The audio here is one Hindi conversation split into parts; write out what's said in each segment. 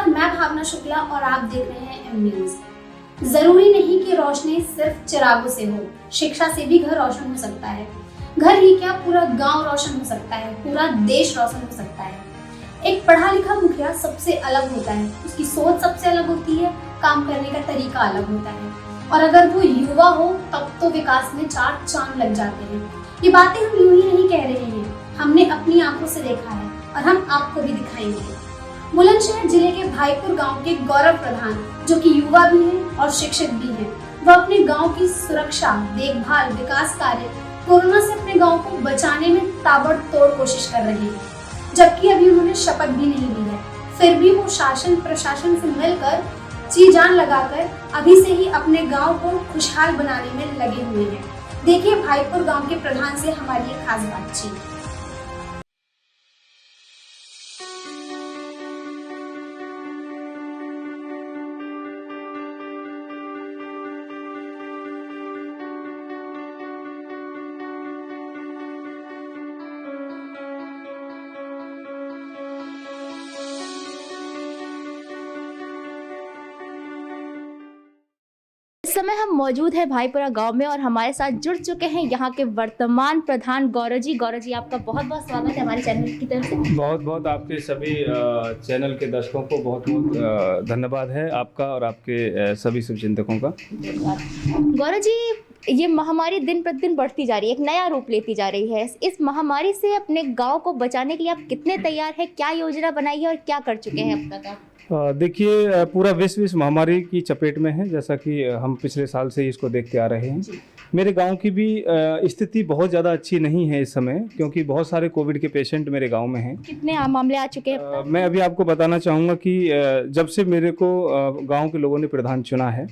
नमस्कार, मैं भावना शुक्ला और आप देख रहे हैं एम न्यूज। जरूरी नहीं कि रोशनी सिर्फ चिरागों से हो, शिक्षा से भी घर रोशन हो सकता है। घर ही क्या, पूरा गांव रोशन हो सकता है, पूरा देश रोशन हो सकता है। एक पढ़ा लिखा मुखिया सबसे अलग होता है, उसकी सोच सबसे अलग होती है, काम करने का तरीका अलग होता है। और अगर वो युवा हो तब तो विकास में 4 चांद लग जाते हैं। ये बातें हम यूं ही नहीं कह रहे हैं, हमने अपनी आंखों से देखा है और हम आपको भी दिखाएंगे। बुलंदशहर जिले के भाईपुर गांव के गौरव प्रधान, जो कि युवा भी हैं और शिक्षित भी हैं, वह अपने गांव की सुरक्षा, देखभाल, विकास कार्य, कोरोना से अपने गांव को बचाने में ताबड़तोड़ कोशिश कर रहे हैं। जबकि अभी उन्होंने शपथ भी नहीं ली है, फिर भी वो शासन प्रशासन से मिलकर जी जान लगाकर अभी से ही अपने गांव को खुशहाल बनाने में लगे हुए हैं। देखिए भाईपुर गांव के प्रधान से हमारी एक खास बातचीत। इस समय हम मौजूद हैं भाईपुरा गांव में और हमारे साथ जुड़ चुके हैं यहाँ के वर्तमान प्रधान गौरव जी। आपका बहुत बहुत स्वागत है हमारे चैनल की तरफ से। बहुत बहुत आपके सभी चैनल के दर्शकों को बहुत बहुत धन्यवाद है आपका और आपके सभी शुभचिंतकों का। गौरव जी, ये महामारी दिन प्रतिदिन बढ़ती जा रही है, एक नया रूप लेती जा रही है। इस महामारी से अपने गाँव को बचाने के लिए आप कितने तैयार हैं, क्या योजना बनाई है और क्या कर चुके हैं अब तक आप? देखिए, पूरा विश्व इस महामारी की चपेट में है, जैसा कि हम पिछले साल से इसको देखते आ रहे हैं। मेरे गांव की भी स्थिति बहुत ज़्यादा अच्छी नहीं है इस समय, क्योंकि बहुत सारे कोविड के पेशेंट मेरे गांव में हैं। कितने मामले आ चुके हैं? मैं अभी आपको बताना चाहूँगा कि जब से मेरे को गांव के लोगों ने प्रधान चुना है,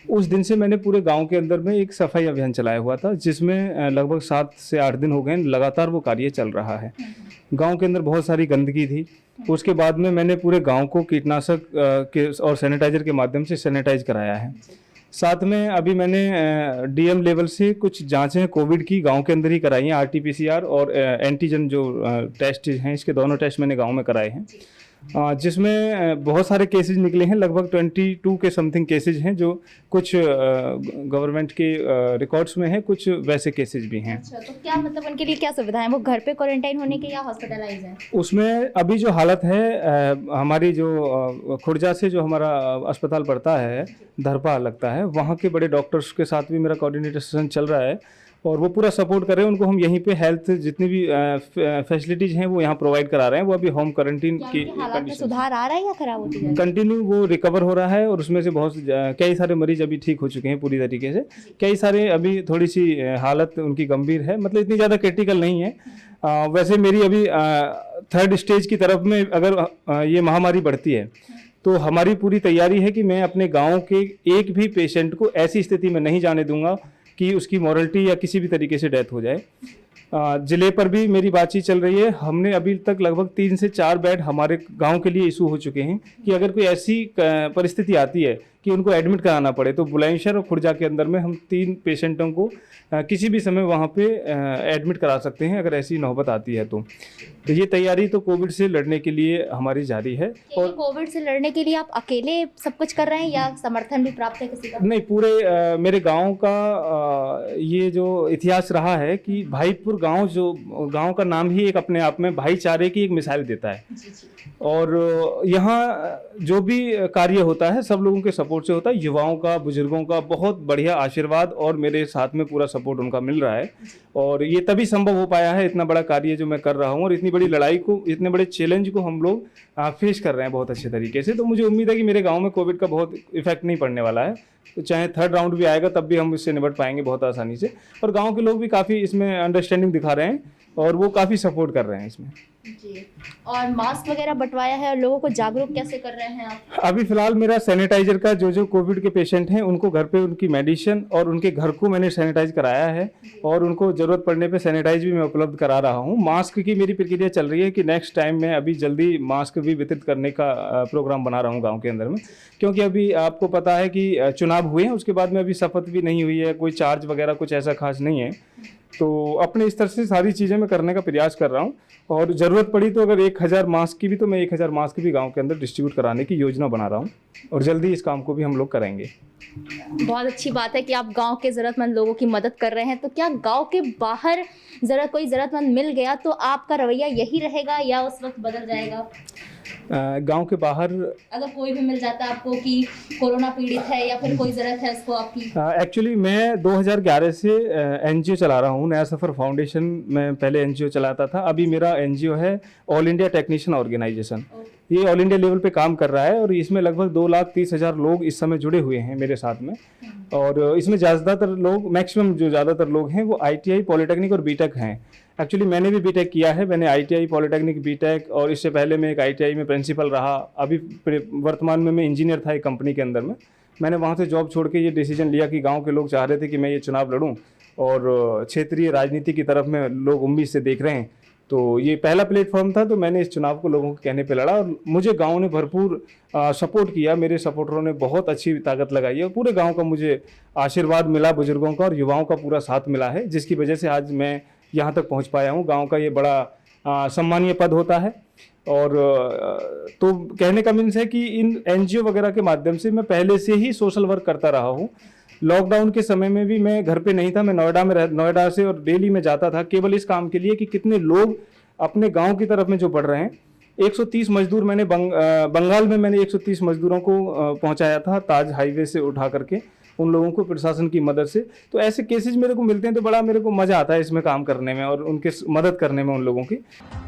उस दिन से मैंने पूरे गांव के अंदर में एक सफाई अभियान चलाया हुआ था, जिसमें लगभग 7 से 8 दिन हो गए लगातार वो कार्य चल रहा है। गांव के अंदर बहुत सारी गंदगी थी। उसके बाद में मैंने पूरे गांव को कीटनाशक के और सैनिटाइजर के माध्यम से सैनिटाइज कराया है। साथ में अभी मैंने डीएम लेवल से कुछ जांचें कोविड की गांव के अंदर ही कराई हैं, आरटीपीसीआर और एंटीजन जो टेस्ट हैं, इसके दोनों टेस्ट मैंने गांव में कराए हैं, जिसमें बहुत सारे केसेस निकले हैं। लगभग 22 के समथिंग केसेस हैं, जो कुछ गवर्नमेंट के रिकॉर्ड्स में हैं, कुछ वैसे केसेस भी हैं। अच्छा, तो क्या मतलब उनके लिए क्या सुविधाएं, वो घर पे क्वारंटाइन होने के या हॉस्पिटलाइज है? उसमें अभी जो हालत है, हमारी जो खुर्जा से जो हमारा अस्पताल पड़ता है, धरपा लगता है, वहाँ के बड़े डॉक्टर्स के साथ भी मेरा कोऑर्डिनेशन चल रहा है और वो पूरा सपोर्ट कर रहे हैं। उनको हम यहीं पे हेल्थ जितनी भी फैसिलिटीज हैं वो यहाँ प्रोवाइड करा रहे हैं। वो अभी होम क्वारंटीन की हालात में सुधार आ रहा है या खराब होती है? कंटिन्यू वो रिकवर हो रहा है और उसमें से बहुत कई सारे मरीज अभी ठीक हो चुके हैं पूरी तरीके से। कई सारे अभी थोड़ी सी हालत उनकी गंभीर है, मतलब इतनी ज़्यादा क्रिटिकल नहीं है। वैसे मेरी अभी 3rd स्टेज की तरफ में अगर ये महामारी बढ़ती है तो हमारी पूरी तैयारी है कि मैं अपने गाँव के एक भी पेशेंट को ऐसी स्थिति में नहीं जाने दूंगा कि उसकी मॉरलिटी या किसी भी तरीके से डेथ हो जाए। जिले पर भी मेरी बातचीत चल रही है। हमने अभी तक लगभग 3 से 4 बेड हमारे गांव के लिए इशू हो चुके हैं कि अगर कोई ऐसी परिस्थिति आती है कि उनको एडमिट कराना पड़े तो बुलंदशहर और खुर्जा के अंदर में हम 3 पेशेंटों को किसी भी समय वहां पे एडमिट करा सकते हैं, अगर ऐसी नौबत आती है तो ये तैयारी तो कोविड से लड़ने के लिए हमारी जारी है। और कोविड से लड़ने के लिए आप अकेले सब कुछ कर रहे हैं या समर्थन भी प्राप्त है किसी का? नहीं, पूरे मेरे गांव का ये जो इतिहास रहा है कि भाईपुर गांव, जो गांव का नाम ही एक अपने आप में भाईचारे की एक मिसाल देता है। और यहाँ जो भी कार्य होता है सब लोगों के सपोर्ट से होता है, युवाओं का, बुजुर्गों का बहुत बढ़िया आशीर्वाद और मेरे साथ में पूरा सपोर्ट उनका मिल रहा है। और ये तभी संभव हो पाया है, इतना बड़ा कार्य जो मैं कर रहा हूँ और इतनी बड़ी लड़ाई को, इतने बड़े चैलेंज को हम लोग फेस कर रहे हैं बहुत अच्छे तरीके से। तो मुझे उम्मीद है कि मेरे गाँव में कोविड का बहुत इफेक्ट नहीं पड़ने वाला है। तो चाहे 3rd राउंड भी आएगा तब भी हम इससे निपट पाएंगे बहुत आसानी से। और गांव के लोग भी काफ़ी इसमें अंडरस्टैंडिंग दिखा रहे हैं और वो काफ़ी सपोर्ट कर रहे हैं इसमें जी। और मास्क वगैरह बंटवाया है और लोगों को जागरूक कैसे कर रहे हैं आप? अभी फिलहाल मेरा सैनिटाइजर का जो कोविड के पेशेंट हैं उनको घर पे उनकी मेडिसिन और उनके घर को मैंने सैनिटाइज कराया है और उनको ज़रूरत पड़ने पे सैनिटाइज भी मैं उपलब्ध करा रहा हूँ। मास्क की मेरी प्रक्रिया चल रही है कि नेक्स्ट टाइम मैं अभी जल्दी मास्क भी वितरित करने का प्रोग्राम बना रहा हूँ गाँव के अंदर में, क्योंकि अभी आपको पता है कि चुनाव हुए हैं, उसके बाद में अभी शपथ भी नहीं हुई है, कोई चार्ज वगैरह कुछ ऐसा खास नहीं है। तो अपने स्तर से सारी चीज़ें मैं करने का प्रयास कर रहा हूँ, और ज़रूरत पड़ी तो अगर 1000 मास्क की भी, तो मैं 1000 मास्क भी गांव के अंदर डिस्ट्रीब्यूट कराने की योजना बना रहा हूँ, और जल्दी इस काम को भी हम लोग करेंगे। बहुत अच्छी बात है कि आप गांव के ज़रूरतमंद लोगों की मदद कर रहे हैं। तो क्या गांव के बाहर कोई ज़रूरतमंद मिल गया तो आपका रवैया यही रहेगा या उस वक्त बदल जाएगा? गांव के बाहर अगर कोई भी मिल जाता आपको कि कोरोना पीड़ित है या फिर कोई ज़रूरत है उसको आपकी? एक्चुअली मैं 2011 से एनजीओ चला रहा हूँ, नया सफ़र फाउंडेशन। मैं पहले एनजीओ चलाता था, अभी मेरा एनजीओ है ऑल इंडिया टेक्नीशियन ऑर्गेनाइजेशन। ये ऑल इंडिया लेवल पे काम कर रहा है, और इसमें लगभग 2,30,000 लोग इस समय जुड़े हुए हैं मेरे साथ में। और इसमें ज़्यादातर लोग, मैक्सिमम जो ज़्यादातर लोग हैं वो ITI, पॉलिटेक्निक और बीटेक हैं। एक्चुअली मैंने भी बीटेक किया है, मैंने ITI, पॉलिटेक्निक, बीटेक, और इससे पहले मैं एक ITI में प्रिंसिपल रहा। अभी वर्तमान में मैं इंजीनियर था एक कंपनी के अंदर में। मैंने वहाँ से जॉब छोड़ के ये डिसीजन लिया कि गाँव के लोग चाह रहे थे कि मैं ये चुनाव लड़ूँ, और क्षेत्रीय राजनीति की तरफ में लोग उम्मीद से देख रहे हैं, तो ये पहला प्लेटफॉर्म था। तो मैंने इस चुनाव को लोगों के कहने पे लड़ा, और मुझे गांव ने भरपूर सपोर्ट किया। मेरे सपोर्टरों ने बहुत अच्छी ताकत लगाई है, और पूरे गांव का मुझे आशीर्वाद मिला, बुजुर्गों का और युवाओं का पूरा साथ मिला है, जिसकी वजह से आज मैं यहाँ तक पहुँच पाया हूँ। गाँव का ये बड़ा सम्मानीय पद होता है। और तो कहने का मीन्स है कि इन NGO वगैरह के माध्यम से मैं पहले से ही सोशल वर्क करता रहा हूँ। लॉकडाउन के समय में भी मैं घर पे नहीं था, मैं नोएडा से और दिल्ली में जाता था केवल इस काम के लिए कि कितने लोग अपने गांव की तरफ में जो बढ़ रहे हैं। 130 मजदूर मैंने बंगाल में मैंने 130 मजदूरों को पहुंचाया था ताज हाईवे से उठा करके, उन लोगों को प्रशासन की मदद से। तो ऐसे केसेस मेरे को मिलते हैं, तो बड़ा मेरे को मजा आता है इसमें काम करने में और उनके मदद करने में उन लोगों की।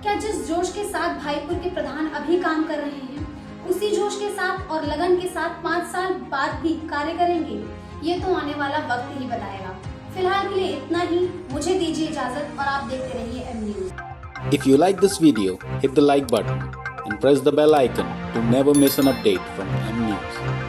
क्या जिस जोश के साथ भाईपुर के प्रधान अभी काम कर रहे हैं, उसी जोश के साथ और लगन के साथ 5 साल बाद भी कार्य करेंगे? ये तो आने वाला वक्त ही बताएगा। फिलहाल के लिए इतना ही, मुझे दीजिए इजाजत और आप देखते रहिए M News। If you like this video, hit the like button and press the bell icon to never miss an update from M News.